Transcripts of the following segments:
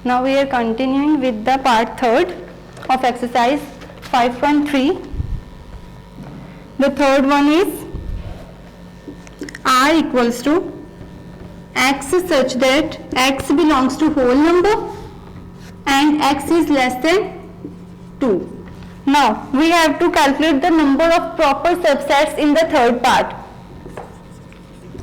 Now we are continuing with the part 3rd of exercise 5.3. The third one is R equals to x such that x belongs to whole number and x is less than 2. Now we have to calculate the number of proper subsets in the third part.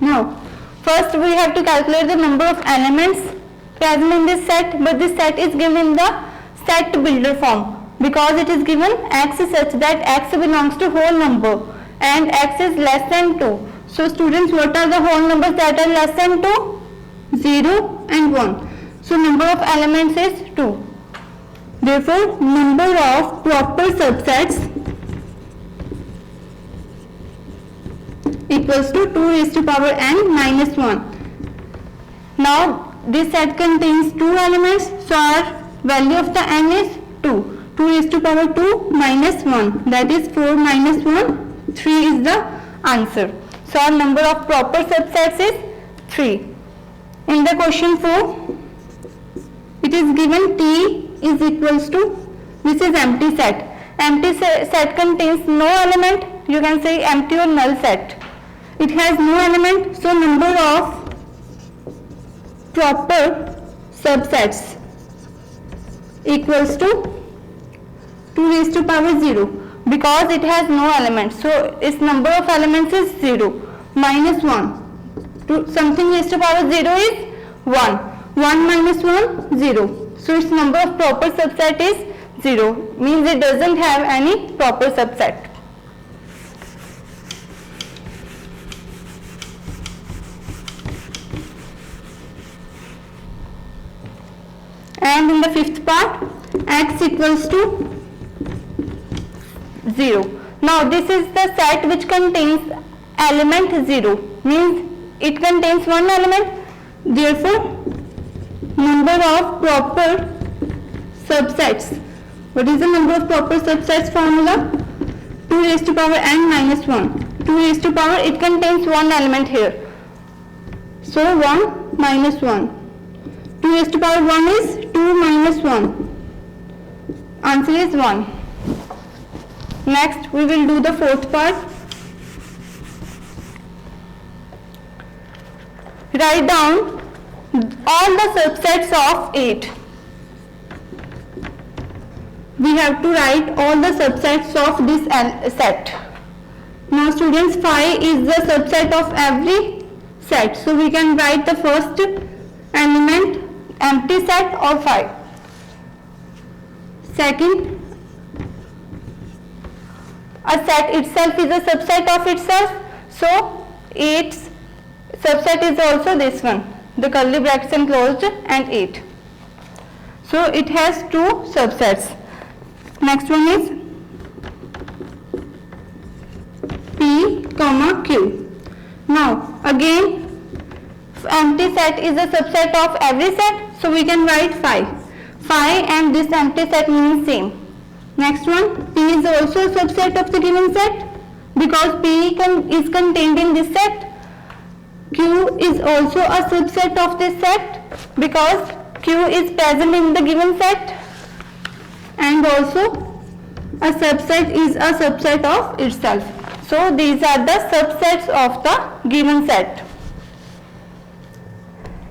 Now first we have to calculate the number of elements present in this set, but this set is given in the set builder form because it is given x such that x belongs to whole number and x is less than 2. So students, what are the whole numbers that are less than 2? 0 and 1. So number of elements is 2. Therefore number of proper subsets equals to 2 raised to power n minus 1. Now this set contains 2 elements, so our value of the n is 2. 2 raised to power 2 minus 1, that is 4 minus 1, 3 is the answer. So our number of proper subsets is 3. In the question 4, it is given T is equals to, this is empty set. Empty set contains no element, you can say empty or null set. It has no element, so number of proper subsets equals to 2 raised to power 0 because it has no element. So its number of elements is 0 minus 1. Something raised to power 0 is 1. 1 minus 1, 0. So its number of proper subset is 0, means it doesn't have any proper subset. And in the fifth part, x equals to 0. Now this is the set which contains element 0, means it contains one element. Therefore number of proper subsets, what is the number of proper subsets formula? 2 raised to power n minus 1. 2 raised to power, it contains one element here, so 1 minus 1. 2 raised to power 1 is 2 minus 1. Answer is 1. Next we will do the fourth part. Write down all the subsets of 8. We have to write all the subsets of this set. Now students, 5 is the subset of every set. So we can write the first element empty set or 5. Second, a set itself is a subset of itself. So 8's subset is also this one, the curly brackets enclosed and 8. So it has 2 subsets. Next one is P, Q. Now again empty set is a subset of every set, so we can write 5. 5 and this empty set means same. Next one, P is also a subset of the given set because P is contained in this set. Q is also a subset of this set because Q is present in the given set, and also a subset is a subset of itself. So these are the subsets of the given set.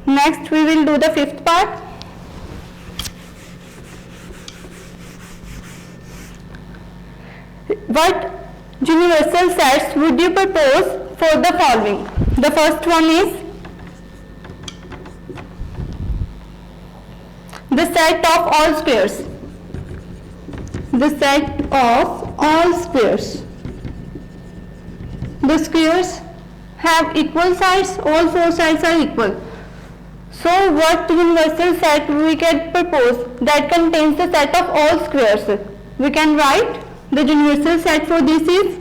Next we will do the fifth part. What universal sets would you propose for the following? The first one is the set of all squares. The set of all squares. The squares have equal sides, all 4 sides are equal. So what universal set we can propose that contains the set of all squares? We can write the universal set for this is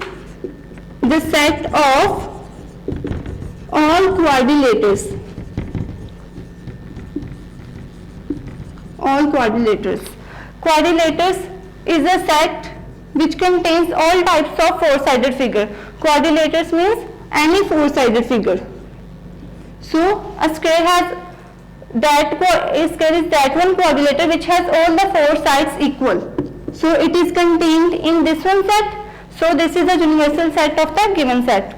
the set of all quadrilaters. All quadrilaters. Quadrilaters is a set which contains all types of four-sided figure. Quadrilaters means any four-sided figure. So a square has that one quadrilateral which has all the four sides equal. So it is contained in this one set. So this is the universal set of the given set.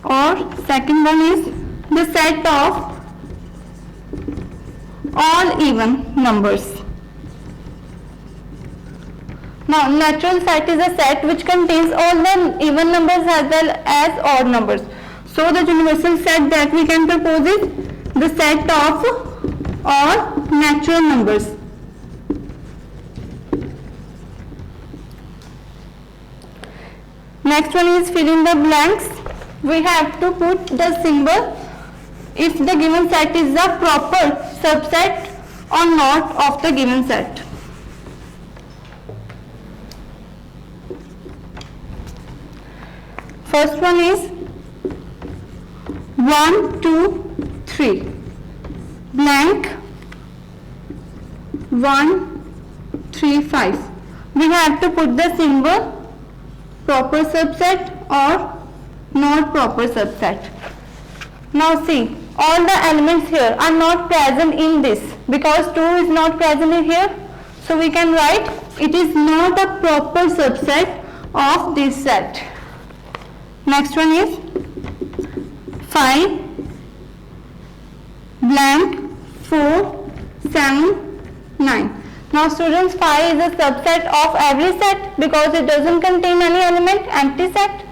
Or second one is the set of all even numbers. Now natural set is a set which contains all the even numbers as well as odd numbers. So the universal set that we can propose is the set of all natural numbers. Next one is fill in the blanks. We have to put the symbol if the given set is a proper subset or not of the given set. First one is 1, 2, 3 blank 1, 3, 5. We have to put the symbol proper subset or not proper subset. Now see, all the elements here are not present in this because 2 is not present in here. So we can write it is not a proper subset of this set. Next one is 5 blank 4, 7, 9. Now students, 5 is a subset of every set because it doesn't contain any element, empty set.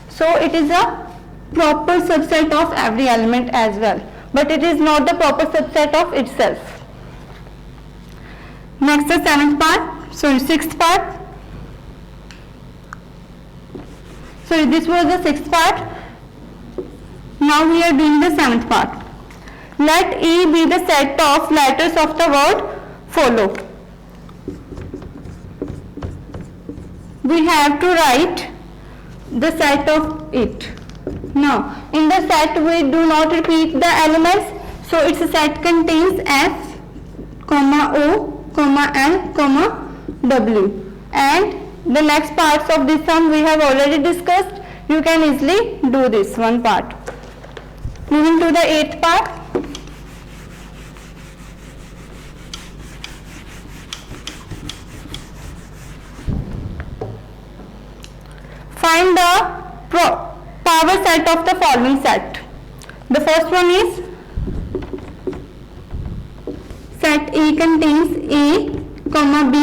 So it is a proper subset of every element as well, but it is not the proper subset of itself. Next the sixth part. So this was the sixth part. Now we are doing the seventh part. Let E be the set of letters of the word follow. We have to write the set of it. Now in the set we do not repeat the elements, so its set contains F, O, L, W, and the next parts of this sum we have already discussed. You can easily do this one part. Moving to the eighth part. Find the power set of the following set. The first one is set A contains A, B,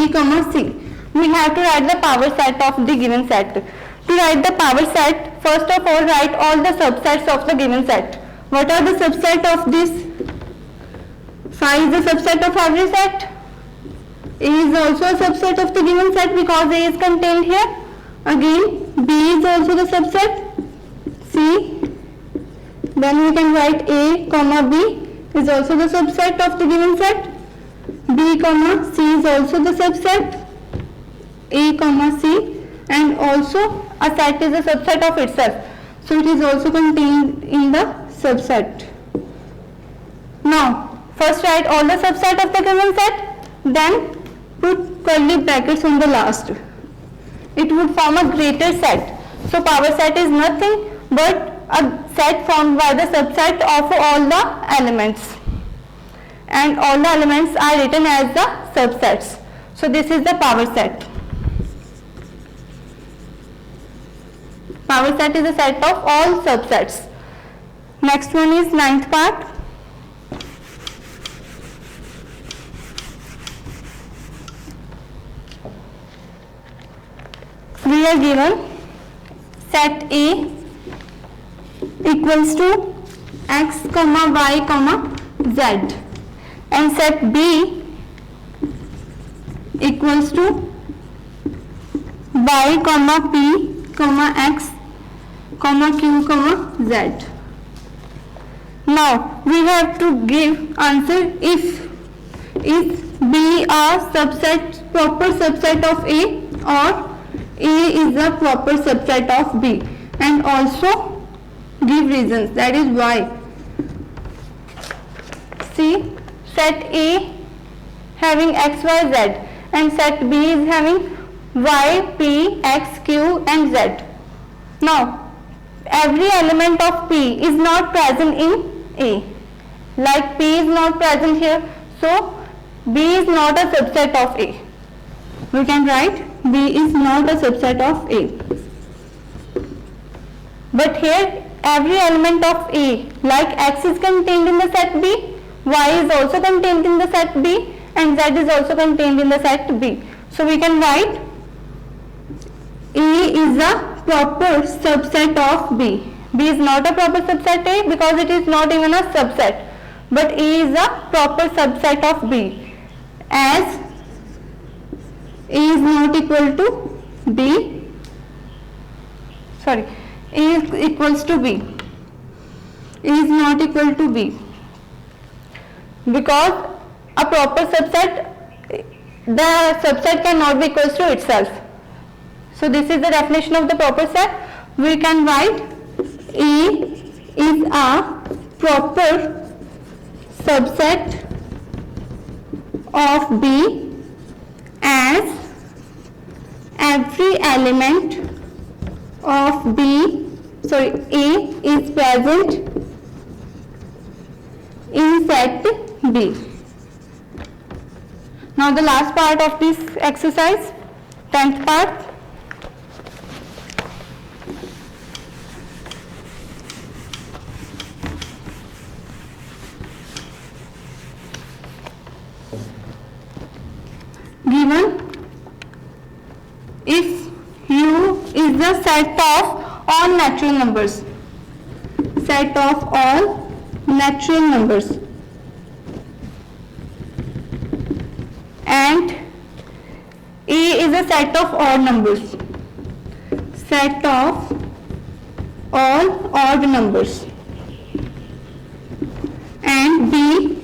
C. We have to write the power set of the given set. To write the power set, first of all write all the subsets of the given set. What are the subset of this? 5 is the subset of every set. A is also a subset of the given set because A is contained here. Again, B is also the subset. C. Then we can write A, B is also the subset of the given set. B, C is also the subset. A, C, and also a set is a subset of itself. So it is also contained in the subset. Now, first write all the subset of the given set, then put curly brackets on the last. It would form a greater set. So power set is nothing but a set formed by the subset of all the elements, and all the elements are written as the subsets. So this is the power set. Power set is a set of all subsets. Next one is ninth part. We are given set A equals to x, y, z, and set B equals to y, p, x, q, z. Now we have to give answer if B a proper subset of A, or A is a proper subset of B, and also give reasons, that is why. See, set A having x, y, z, and set B is having y, p, x, q, and z. Now every element of P is not present in A. Like P is not present here, so B is not a subset of A. We can write B is not a subset of A. But here every element of A, like X is contained in the set B, Y is also contained in the set B, and Z is also contained in the set B. So we can write A is a proper subset of B. B is not a proper subset A because it is not even a subset, but A is a proper subset of B, as A is not equal to B, sorry, A is equals to B. A is not equal to B because a proper subset, the subset cannot be equals to itself. So this is the definition of the proper set. We can write A is a proper subset of B as every element of B, sorry, A is present in set B. Now the last part of this exercise, 10th part. Given if U is the set of all natural numbers, set of all natural numbers, and A is a set of odd numbers, set of all odd numbers, and B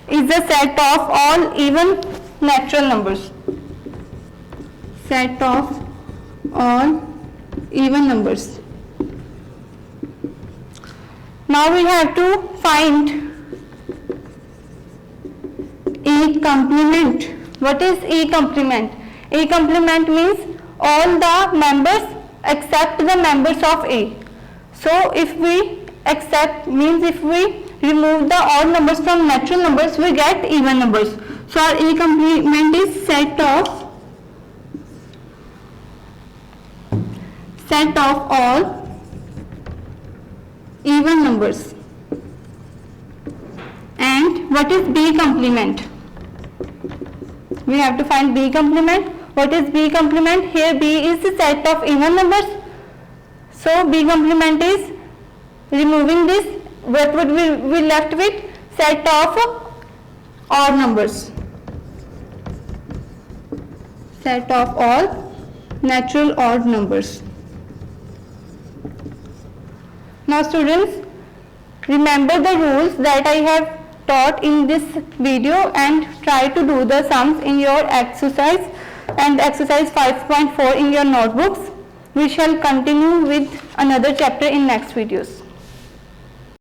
is a set of all even natural numbers, set of all even numbers. Now we have to find A complement. What is A complement? A complement means all the members except the members of A. So if we accept means if we remove the odd numbers from natural numbers, we get even numbers. So our A complement is set of all even numbers. And what is B complement? We have to find B complement. What is B complement? Here B is the set of even numbers. So B complement is removing this. What would we be left with? Set of odd numbers. Set of all natural odd numbers. Now students, remember the rules that I have taught in this video and try to do the sums in your exercise and exercise 5.4 in your notebooks. We shall continue with another chapter in next videos.